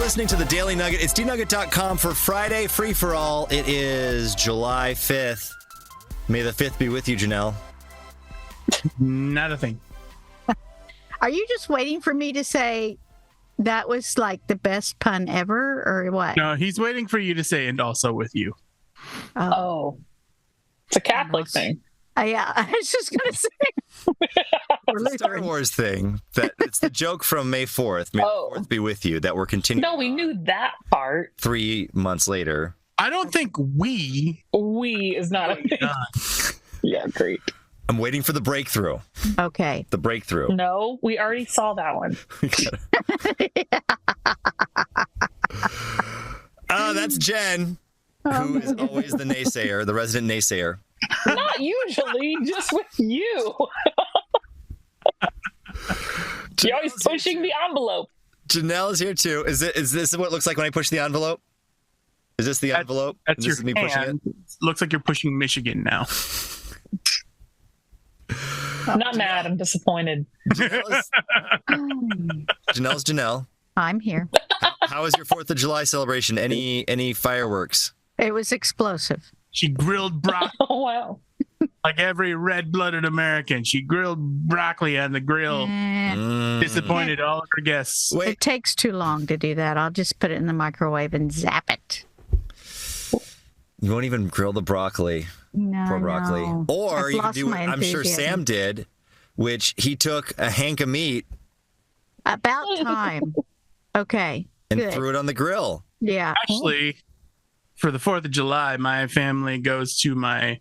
listening to the Daily Nugget. It's dnugget.com for Friday, free for all. It is July 5th. May the 5th be with you, Janelle. Not a thing. Are you just waiting for me to say that was like the best pun ever, or what? No, he's waiting for you to say, and also with you. Oh. It's a Catholic thing. Yeah, I was just going to say. It's a Star Wars thing. It's the joke from May 4th. May the 4th be with you that we're continuing. No, we knew that part. 3 months later. I don't think we is not a thing. Yeah, great. I'm waiting for the breakthrough. Okay. The breakthrough. No, we already saw that one. That's Jenn, who is always the naysayer, the resident naysayer. Not usually, just with you. You're always pushing the envelope. Janelle is here too. Is this what it looks like when I push the envelope? Is this the envelope? That's your is me pushing hand. it? Looks like you're pushing Michigan now. I'm not mad. I'm disappointed. Janelle's Janelle. I'm here. How was your 4th of July celebration? Any fireworks? It was explosive. She grilled broccoli. Oh, wow. Like every red-blooded American. She grilled broccoli on the grill. Disappointed all of her guests. Wait. It takes too long to do that. I'll just put it in the microwave and zap it. You won't even grill the broccoli. No, Poor broccoli. no. Or I've you can lost do what my I'm sure enthusiasm. Sam did, which he took a hank of meat About time. Okay. and Good. threw it on the grill. Yeah. Actually, for the 4th of July, my family goes to my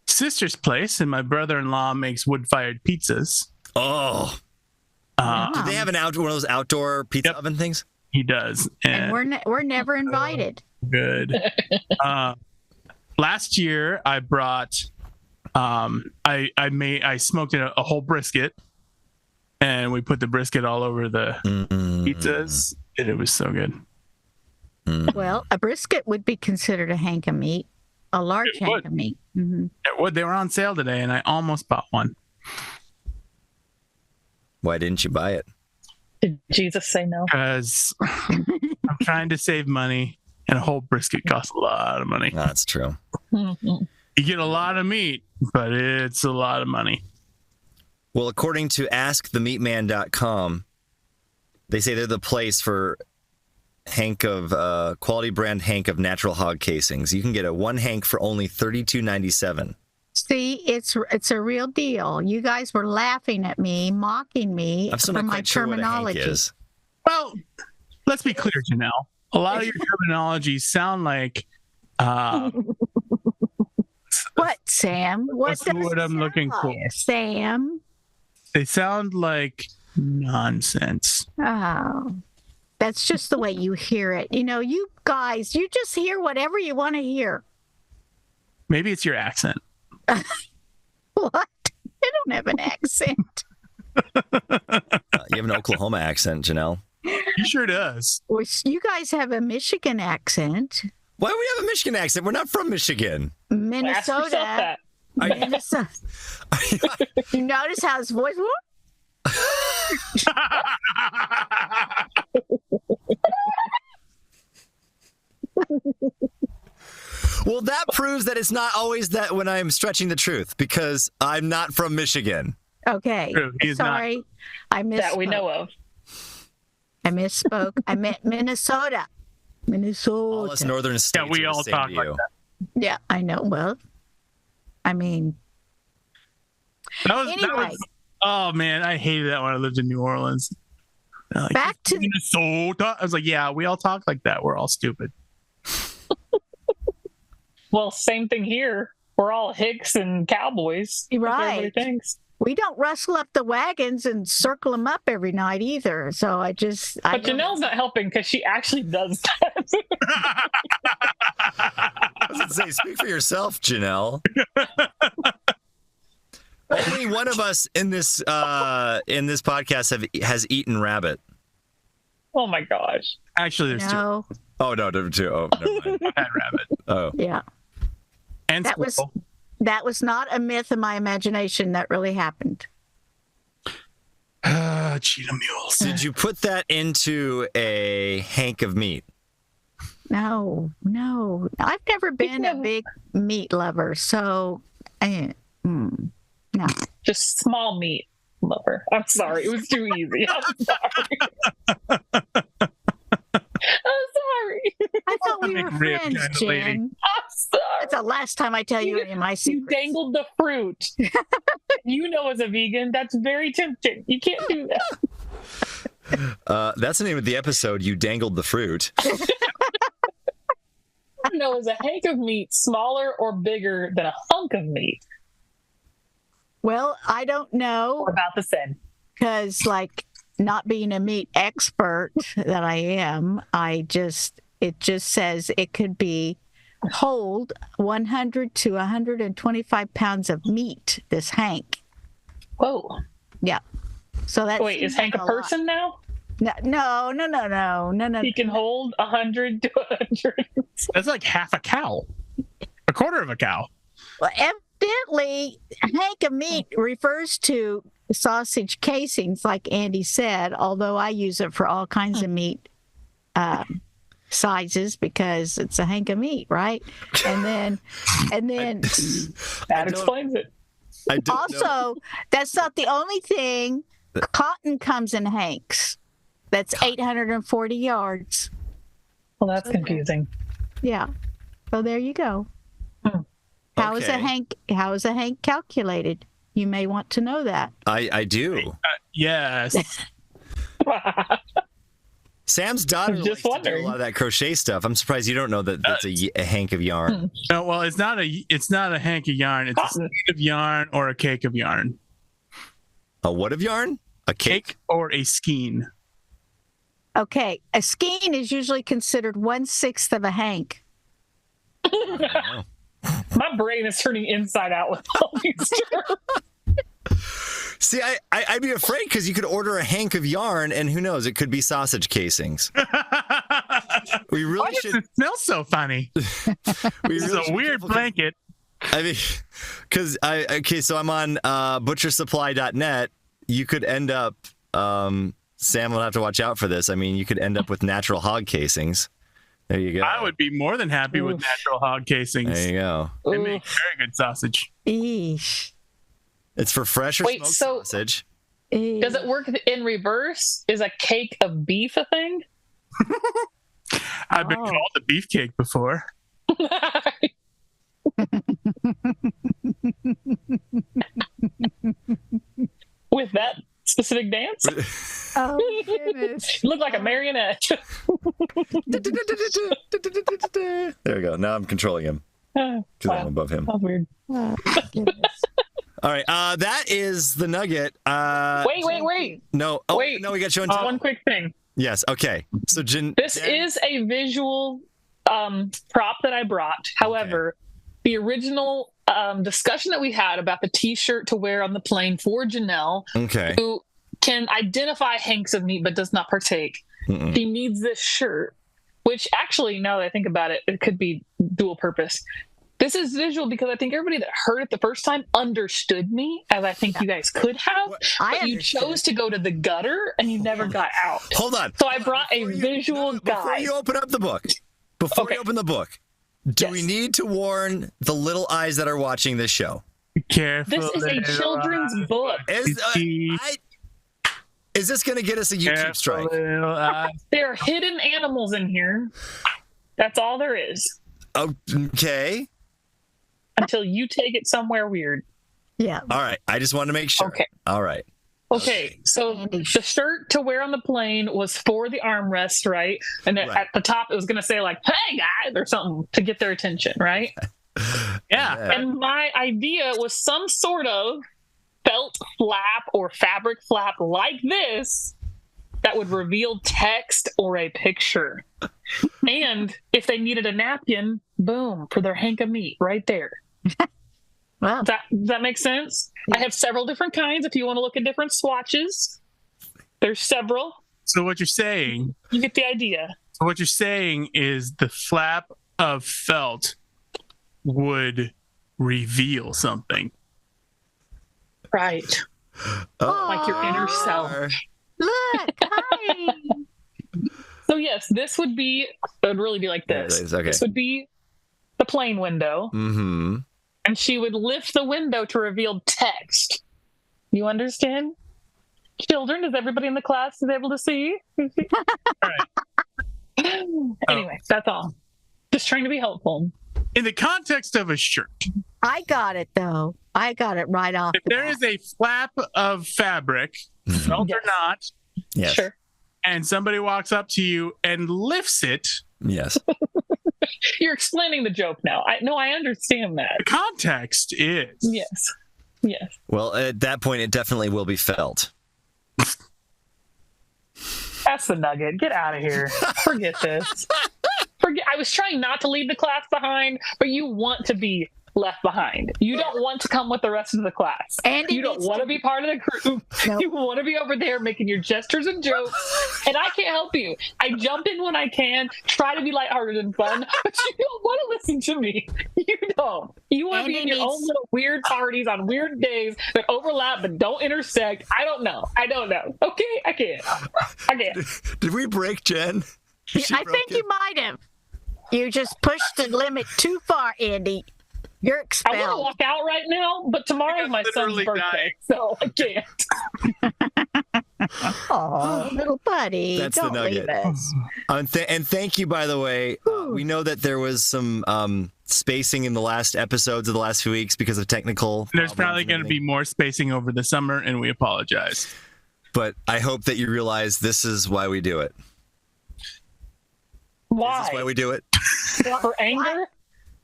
sister's place, and my brother-in-law makes wood-fired pizzas. Oh. Do they have one of those outdoor pizza oven things? He does. And we're never invited. Good. Last year, I brought, I smoked a whole brisket, and we put the brisket all over the pizzas, and it was so good. Well, a brisket would be considered a hank of meat, a large It hank would. of meat. Mm-hmm. It would. They were on sale today, and I almost bought one. Why didn't you buy it? Did Jesus say no? Because I'm trying to save money, and a whole brisket costs a lot of money. No, that's true. Mm-mm. You get a lot of meat, but it's a lot of money. Well, according to AskTheMeatMan.com, they say they're the place for quality brand Hank of natural hog casings. You can get a one Hank for only $32.97. See, it's a real deal. You guys were laughing at me, mocking me I'm still for not my quite sure what a Hank terminology. is. Well, let's be clear, Janelle. A lot of your terminologies sound like What, Sam? What That's the does word it I'm sound looking like, for. Sam? they sound like nonsense. Oh, that's just the way you hear it. You know, you guys, you just hear whatever you want to hear. Maybe it's your accent. What? I don't have an accent. You have an Oklahoma accent, Janelle. He sure does. Well, you guys have a Michigan accent. Why do we have a Michigan accent? We're not from Michigan. Ask yourself Minnesota. that. Minnesota. You notice how his voice? Well, that proves that it's not always that when I'm stretching the truth, because I'm not from Michigan. Okay. True, he is Sorry. I misspoke. That we know of. I misspoke. I meant Minnesota. All us northern states we are the all same talk to like you. that. Yeah, I know. Well, I mean, anyway. Oh man, I hated that when I lived in New Orleans. Like, Back to- Minnesota. I was like, yeah, we all talk like that. We're all stupid. Well, same thing here. We're all hicks and cowboys. That's what Right. everybody thinks. we don't rustle up the wagons and circle them up every night either. So I But Janelle's not helping because she actually does that. I was going to say, speak for yourself, Janelle. Only one of us in this podcast has eaten rabbit. Oh my gosh. Actually, there's two. No, Oh no, number two. Oh, never mind. I've had rabbit. Oh, yeah, And that was squirrel. that was not a myth in my imagination. That really happened. Cheetah mules. Did you put that into a hank of meat? No. I've never been a big meat lover, so no. Just small meat lover. I'm sorry. It was too easy. I'm sorry. I'm sorry. I thought we were McRib friends, kind of lady. Jen. I'm sorry. That's the last time I tell you any of my You secrets. dangled the fruit. You know, as a vegan, that's very tempting. You can't do that. That's the name of the episode. You dangled the fruit. I don't know, is a hank of meat smaller or bigger than a hunk of meat? Well, I don't know Or about the same? because, like, not being a meat expert that I am, it just says it could hold 100 to 125 pounds of meat. This hank. Whoa. Yeah. So that's Wait, is Hank a person now? No. He can hold 100 to 100. That's like half a cow. A quarter of a cow. Well, evidently, hank of meat refers to sausage casings, like Andy said, although I use it for all kinds of meat sizes because it's a hank of meat, right? And then That explains it. I don't know. also, that's not the only thing. Cotton comes in hanks. That's 840 yards. Well, that's confusing. Yeah. So there you go. How is Okay. How is a hank calculated? You may want to know that. I do. Yes. Sam's daughter I'm likes just to do a wondering. lot of that crochet stuff. I'm surprised you don't know that that's a hank of yarn. No, well, it's not a hank of yarn. It's a Cotton. skein of yarn or a cake of yarn. A what of yarn? A cake? Cake or a skein. Okay. A skein is usually considered 1/6 of a hank. Oh. My brain is turning inside out with all these terms. See, I'd be afraid because you could order a hank of yarn, and who knows, it could be sausage casings. We Why really does should. it smell so funny? We This is really a should be weird careful 'cause- blanket. I mean, because so I'm on butchersupply.net. You could end up. Sam will have to watch out for this. I mean, you could end up with natural hog casings. There you go. I would be more than happy with Oof. natural hog casings. There you go. They Oof. make very good sausage. Eesh. It's for fresh or Wait, smoked so- sausage. Does it work in reverse? Is a cake of beef a thing? I've been Oh. called a beefcake before. With that specific dance? Oh, goodness. You look like a marionette. There we go. Now I'm controlling him because I'm Wow. above him. That's weird. Oh, goodness. All right. That is the nugget. Wait. No. Oh, Wait. no, we got show and Just tell. one quick thing. Yes. Okay. So Jen. This is a visual prop that I brought. However, the original discussion that we had about the T-shirt to wear on the plane for Janelle, Okay. who can identify hanks of meat but does not partake, Mm-mm. she needs this shirt. Which actually, now that I think about it, it could be dual purpose. This is visual because I think everybody that heard it the first time understood me, as I think you guys could have. I But you understood. chose to go to the gutter and you never got out. Hold on. So I brought a visual Before guide. you open up the book, before you Okay. open the book, do we Yes. need to warn the little eyes that are watching this show? Be careful. This is a little children's eyes. book. Is this going to get us a YouTube Careful, strike? little eyes. There are hidden animals in here. That's all there is. Okay. Until you take it somewhere weird. Yeah. All right. I just wanted to make sure. Okay. All right. Okay, so Andy. the shirt to wear on the plane was for the armrest, right? And then Right. at the top, it was going to say like, "Hey guys," or something to get their attention, right? Yeah. And my idea was some sort of felt flap or fabric flap like this that would reveal text or a picture. And if they needed a napkin, boom, for their hank of meat right there. Well, Does that make sense? I have several different kinds if you want to look at different swatches. There's several. So what you're saying You get the idea. is the flap of felt would reveal something. Right. Like your inner self. Look, hi. So yes, this would really be like this. It is, okay. This would be the plain window. Mm-hmm. And she would lift the window to reveal text. You understand? Children, is everybody in the class able to see? All right. Anyway, that's all. Just trying to be helpful. In the context of a shirt, I got it though. I got it right off. if there is a flap of fabric, felt or Yes. not, Yes. Sure. and somebody walks up to you and lifts it, Yes. You're explaining the joke now. I understand that. the context is Yes. Yes. Well, at that point, it definitely will be felt. That's the Nugget. Get out of here. Forget this. I was trying not to leave the class behind, but you want to be left behind. You don't want to come with the rest of the class. Andy You don't needs want to- to be part of the group. Nope. You want to be over there making your gestures and jokes, and I can't help you. I jump in when I can, try to be lighthearted and fun, but you don't want to listen to me. You don't. You want to be Andy in your own needs- little weird parties on weird days that overlap but don't intersect. I don't know. Okay, I can't. Did we break Jen? She I broke think it? you might have. You just pushed the limit too far, Andy. You're I want to expelled. walk out right now, but tomorrow's my son's literally birthday, so I can't. Oh, little buddy. That's the Don't leave Nugget. us. And thank you, by the way. We know that there was some spacing in the last episodes of the last few weeks because of technical. There's problems probably and going to be everything. more spacing over the summer, and we apologize. But I hope that you realize this is why we do it. Why? This is why we do it. For anger?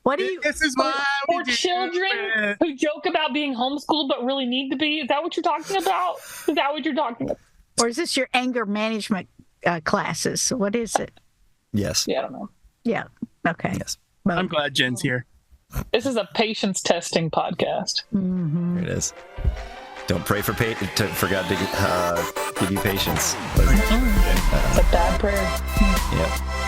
What do you? This is why we Or do children it. who joke about being homeschooled but really need to be? Is that what you're talking about? Is that what you're talking about? Or is this your anger management classes? What is it? Yes. Yeah, I don't know. Yeah. Okay. Yes. Well, I'm glad Jen's here. This is a patience testing podcast. mhm. Here it is. Don't pray for for God to give you patience. It's a bad prayer. Yep.